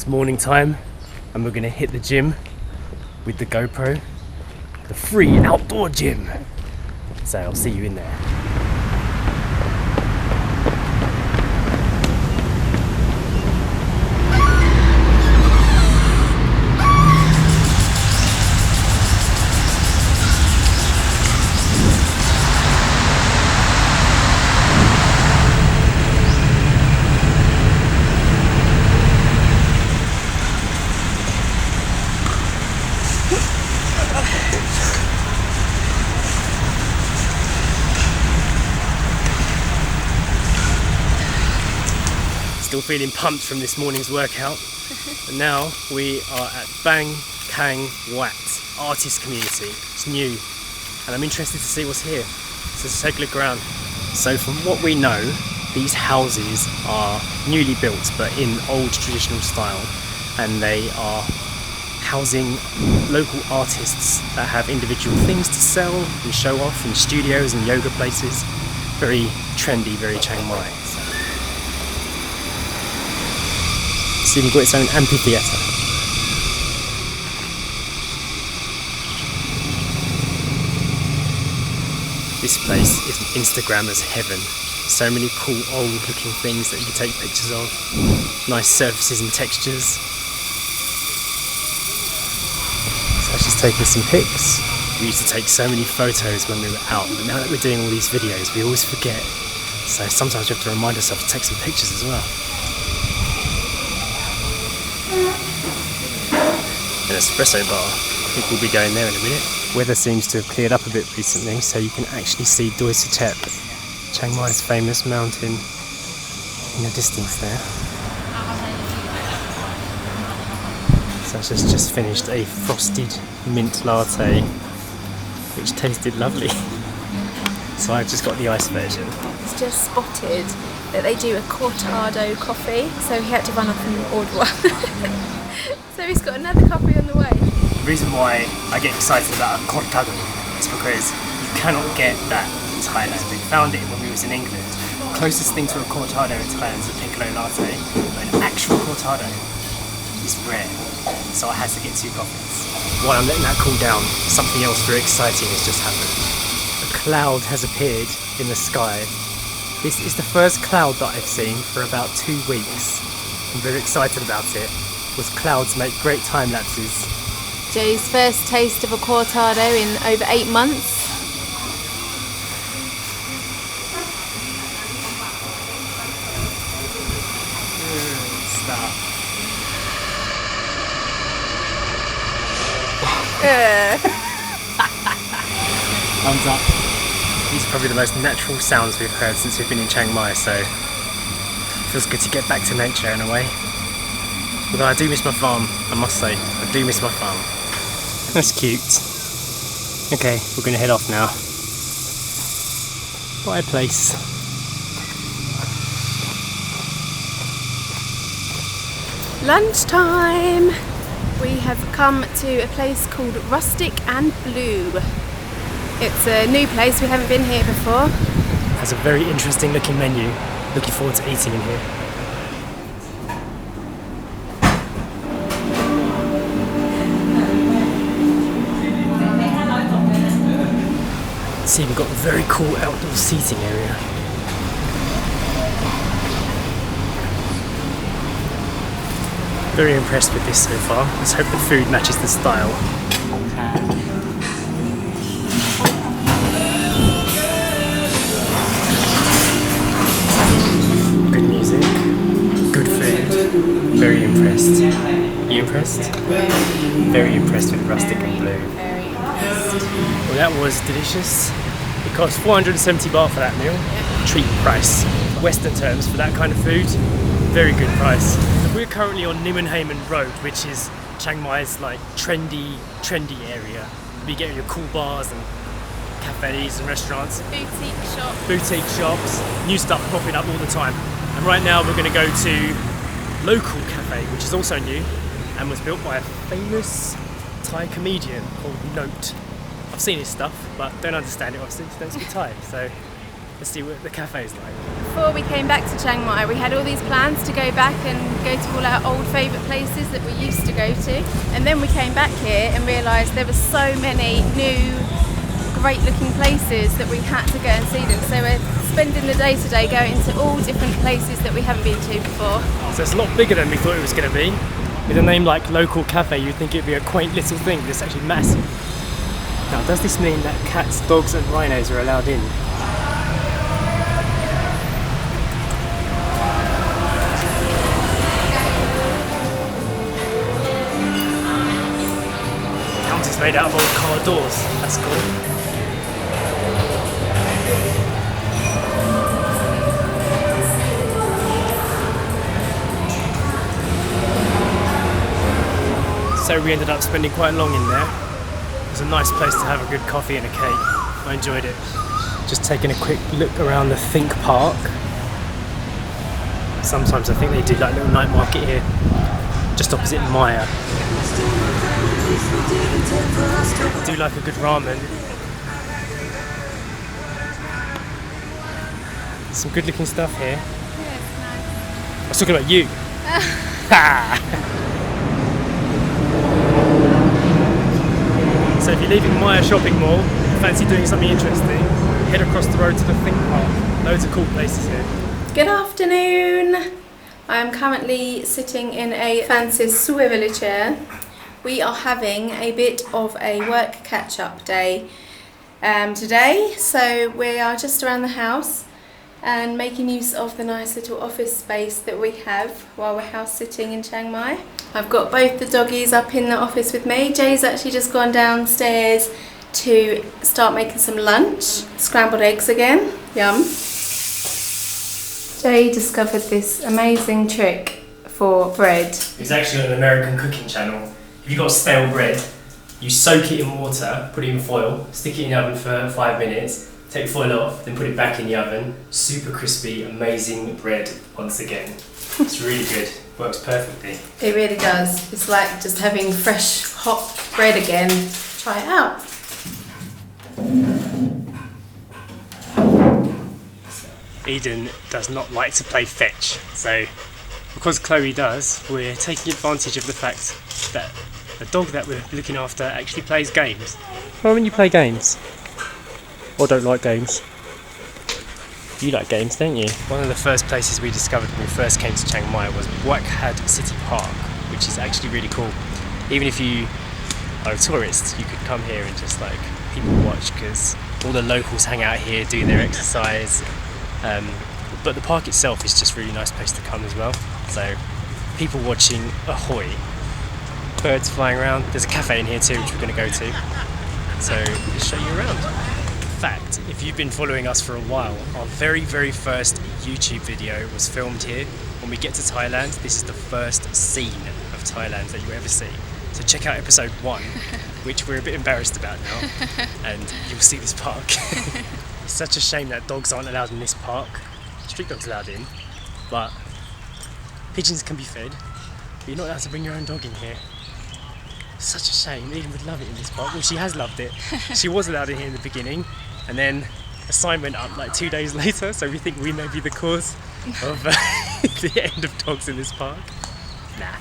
It's morning time and we're gonna hit the gym with the GoPro, the free outdoor gym. So I'll see you in there. Still feeling pumped from this morning's workout. And now we are at Baan, Kang, Buak artist community. It's new and I'm interested to see what's here. So let's take a look around. So from what we know, these houses are newly built but in old traditional style, and they are housing local artists that have individual things to sell and show off in studios and yoga places. Very trendy, very Chiang Mai. It's even got its own amphitheatre. This place is Instagrammer's heaven. So many cool old looking things that you can take pictures of. Nice surfaces and textures. So I was just taking some pics. We used to take so many photos when we were out, but now that we're doing all these videos we always forget. So sometimes we have to remind ourselves to take some pictures as well. An espresso bar. I think we'll be going there in a minute. Weather seems to have cleared up a bit recently, so you can actually see Doi Suthep, Chiang Mai's famous mountain, in the distance there. So I've just finished a frosted mint latte, which tasted lovely. So I've just got the ice version. It's just spotted that they do a cortado coffee, so he had to run off and order one. So he's got another coffee on the way. The reason why I get excited about a cortado is because you cannot get that in Thailand. We found it when we was in England. The closest thing to a cortado in Thailand is a piccolo latte, but an actual cortado is rare. So I had to get 2 coffees. While I'm letting that cool down, something else very exciting has just happened. A cloud has appeared in the sky. This is the first cloud that I've seen for about 2 weeks. I'm very excited about it, because clouds make great time lapses. Jay's first taste of a cortado in over 8 months. Stop. Thumbs up. These are probably the most natural sounds we've heard since we've been in Chiang Mai, so it feels good to get back to nature in a way. Although I do miss my farm, I must say. I do miss my farm. That's cute. Okay, we're going to head off now. Bye place. Lunchtime! We have come to a place called Rustic and Blue. It's a new place, we haven't been here before. It has a very interesting looking menu. Looking forward to eating in here. See, we've got a very cool outdoor seating area. Very impressed with this so far. Let's hope the food matches the style. Good music, good food. Very impressed. You impressed? Very impressed with Rustic and Blue. Well, that was delicious. It cost 470 baht for that meal. Treat price. Western terms for that kind of food, very good price. We're currently on Nimenhamen Road, which is Chiang Mai's like trendy area. You get your cool bars and cafes and restaurants. Boutique shops. New stuff popping up all the time. And right now we're going to go to local cafe, which is also new and was built by a famous Thai comedian called Note. I've seen his stuff, but don't understand it obviously, don't speak Thai. So Let's see what the cafe is like. Before we came back to Chiang Mai, we had all these plans to go back and go to all our old favourite places that we used to go to. And then we came back here and realised there were so many new, great looking places that we had to go and see them. So we're spending the day today going to all different places that we haven't been to before. So it's a lot bigger than we thought it was going to be. With a name like Local Cafe, you'd think it'd be a quaint little thing, but it's actually massive. Now, does this mean that cats, dogs and rhinos are allowed in? The counter's made out of old car doors. That's cool. So we ended up spending quite long in there. It was a nice place to have a good coffee and a cake. I enjoyed it. Just taking a quick look around the Think Park. Sometimes I think they do like a little night market here, just opposite Maya. I do like a good ramen. Some good looking stuff here. Yeah, it's nice. I was talking about you. So if you're leaving Maya shopping mall, if you fancy doing something interesting, head across the road to the Think Park. Loads of cool places here. Good afternoon. I am currently sitting in a fancy swivelly chair. We are having a bit of a work catch-up day today, so we are just around the house and making use of the nice little office space that we have while we're house sitting in Chiang Mai. I've got both the doggies up in the office with me. Jay's actually just gone downstairs to start making some lunch. Scrambled eggs again, yum. Jay discovered this amazing trick for bread. It's actually on an American cooking channel. If you've got stale bread, you soak it in water, put it in foil, stick it in the oven for 5 minutes, take the foil off, then put it back in the oven. Super crispy, amazing bread once again. It's really good. Works perfectly. It really does. It's like just having fresh, hot bread again. Try it out. Eden does not like to play fetch, so because Chloe does, we're taking advantage of the fact that the dog that we're looking after actually plays games. Why wouldn't you play games? Or don't like games? You like games, don't you? One of the first places we discovered when we first came to Chiang Mai was Buak Haad City Park, which is actually really cool. Even if you are a tourist, you could come here and just like people watch, because all the locals hang out here, do their exercise. But the park itself is just a really nice place to come as well. So people watching, ahoy, birds flying around. There's a cafe in here too, which we're going to go to. So we'll show you around. In fact, if you've been following us for a while, our very first YouTube video was filmed here. When we get to Thailand, this is the first scene of Thailand that you ever see. So check out episode 1, which we're a bit embarrassed about now, and you'll see this park. It's such a shame that dogs aren't allowed in this park. Street dogs allowed in, but pigeons can be fed, but you're not allowed to bring your own dog in here. Such a shame. Eden would love it in this park. Well, she has loved it. She was allowed in here in the beginning, and then a sign went up like 2 days later, so we think we may be the cause of the end of dogs in this park. Nah.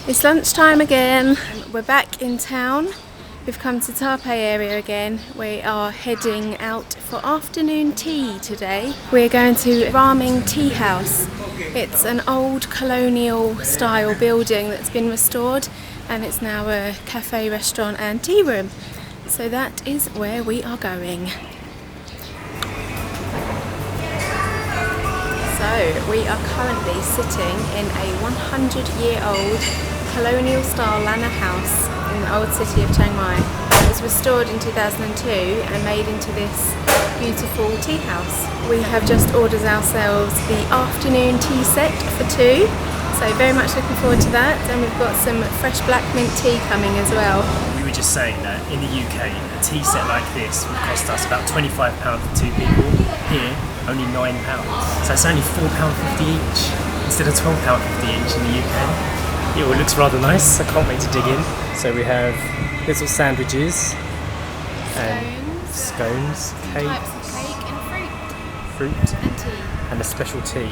It's lunchtime again. We're back in town. We've come to Thapae area again. We are heading out for afternoon tea today. We're going to Raming Tea House. It's an old colonial style building that's been restored, and it's now a cafe, restaurant and tea room. So that is where we are going. So we are currently sitting in a 100-year-old colonial style lanna house in the old city of Chiang Mai. It was restored in 2002 and made into this beautiful tea house. We have just ordered ourselves the afternoon tea set for 2, so very much looking forward to that, and we've got some fresh black mint tea coming as well. We were just saying that in the UK, a tea set like this would cost us about £25 for 2 people. Here, only £9. So it's only £4.50 each instead of £12.50 each in the UK. It all looks rather nice. I can't wait to dig in. So we have little sandwiches and scones, cake, types of cake and fruit and tea. and a special tea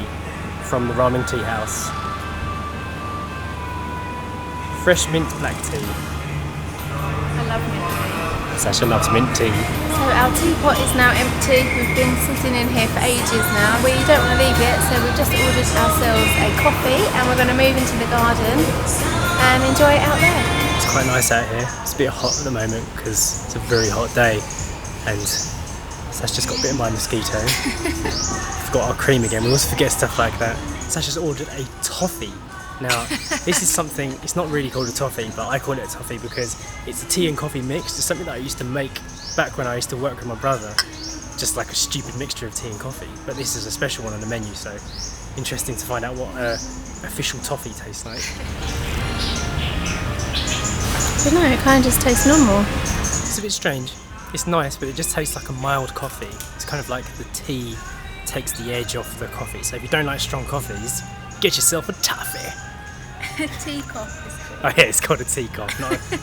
from the ramen tea house. Fresh mint black tea. I love mint tea. Sasha loves mint tea. So our teapot is now empty. We've been sitting in here for ages now. We don't want to leave yet, so we've just ordered ourselves a coffee and we're going to move into the garden and enjoy it out there. It's quite nice out here. It's a bit hot at the moment because it's a very hot day, and Sash just got bitten by a mosquito. Forgot our cream again. We always forget stuff like that. Sash just ordered a toffee. Now, this is something, it's not really called a toffee, but I call it a toffee because it's a tea and coffee mix. It's something that I used to make back when I used to work with my brother. Just like a stupid mixture of tea and coffee. But this is a special one on the menu, so interesting to find out what official toffee tastes like. I don't know, it kind of just tastes normal. It's a bit strange. It's nice, but it just tastes like a mild coffee. It's kind of like the tea takes the edge off the coffee. So if you don't like strong coffees, get yourself a toffee. Teacup. Oh yeah, it's called a teacup,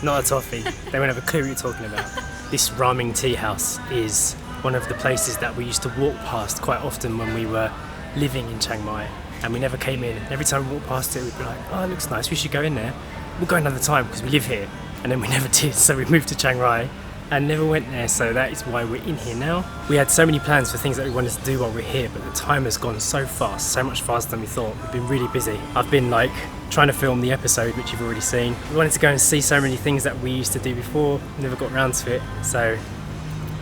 not a toffee. They won't have a clue what you're talking about. This ramen tea house is one of the places that we used to walk past quite often when we were living in Chiang Mai, and we never came in. Every time we walked past it, we'd be like, oh, it looks nice, we should go in there. We'll go another time because we live here. And then we never did, so we moved to Chiang Mai and never went there, so that is why we're in here now. We had so many plans for things that we wanted to do while we're here, but the time has gone so fast, so much faster than we thought. We've been really busy. I've been like trying to film the episode, which you've already seen. We wanted to go and see so many things that we used to do before, never got around to it, so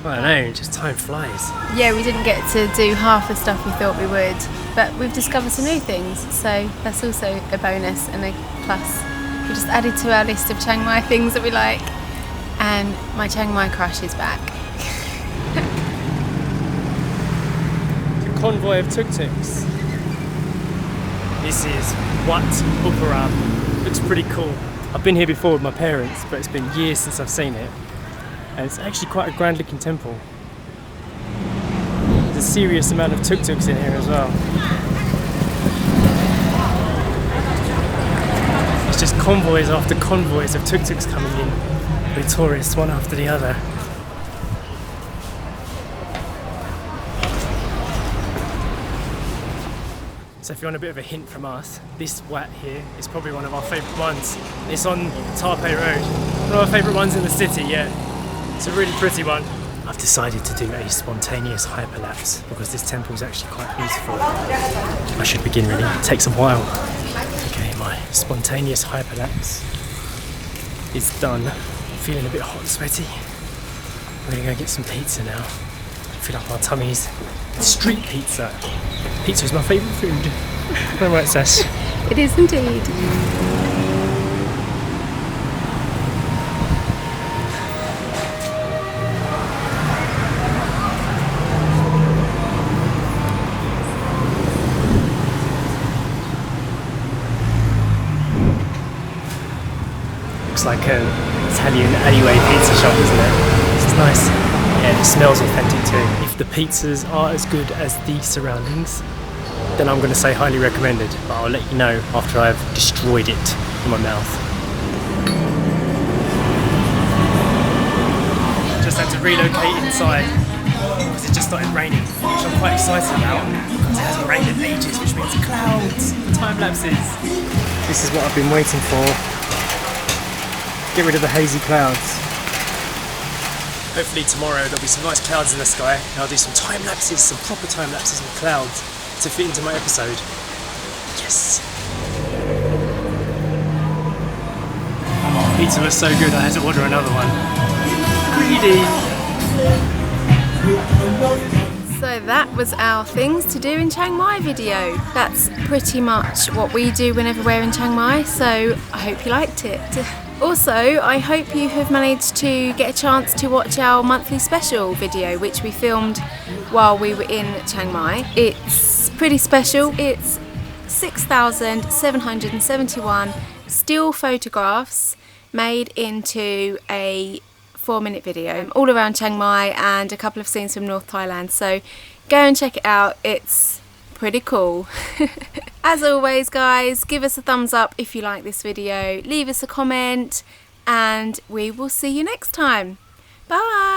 I don't know, just time flies. Yeah, we didn't get to do half the stuff we thought we would, but we've discovered some new things, so that's also a bonus and a plus. We just added to our list of Chiang Mai things that we like, and my Chiang Mai crush is back. The convoy of tuk-tuks. This is Bhupparam. Looks pretty cool. I've been here before with my parents, but it's been years since I've seen it, and it's actually quite a grand looking temple. There's a serious amount of tuk-tuks in here as well. It's just convoys after convoys of tuk-tuks coming in with tourists, one after the other. So if you want a bit of a hint from us, this wat here is probably one of our favourite ones. It's on Thapae Road. One of our favourite ones in the city, yeah. It's a really pretty one. I've decided to do a spontaneous hyperlapse because this temple is actually quite beautiful. I should begin really, it takes a while. Okay, my spontaneous hyperlapse is done. Feeling a bit hot and sweaty. We're gonna go get some pizza now. Fill up our tummies. Street pizza. Pizza is my favourite food. Am I right, Sash? It is indeed. Looks like an Italian alleyway pizza shop, isn't it? This is nice. Yeah, it smells authentic too. If the pizzas are as good as the surroundings, then I'm going to say highly recommended, but I'll let you know after I've destroyed it in my mouth. Just had to relocate inside because it just started raining, which I'm quite excited about because it hasn't rained in ages, which means clouds, time lapses. This is what I've been waiting for. Get rid of the hazy clouds. Hopefully tomorrow there'll be some nice clouds in the sky and I'll do some time lapses, some proper time lapses with clouds to fit into my episode. Yes! Pizza was so good I had to order another one. Greedy! So that was our things to do in Chiang Mai video. That's pretty much what we do whenever we're in Chiang Mai, so I hope you liked it. Also, I hope you have managed to get a chance to watch our monthly special video, which we filmed while we were in Chiang Mai. It's pretty special. It's 6,771 still photographs made into a 4-minute video all around Chiang Mai and a couple of scenes from North Thailand. So Go and check it out, it's pretty cool. As always guys, give us a thumbs up if you like this video, leave us a comment, and we will see you next time. Bye!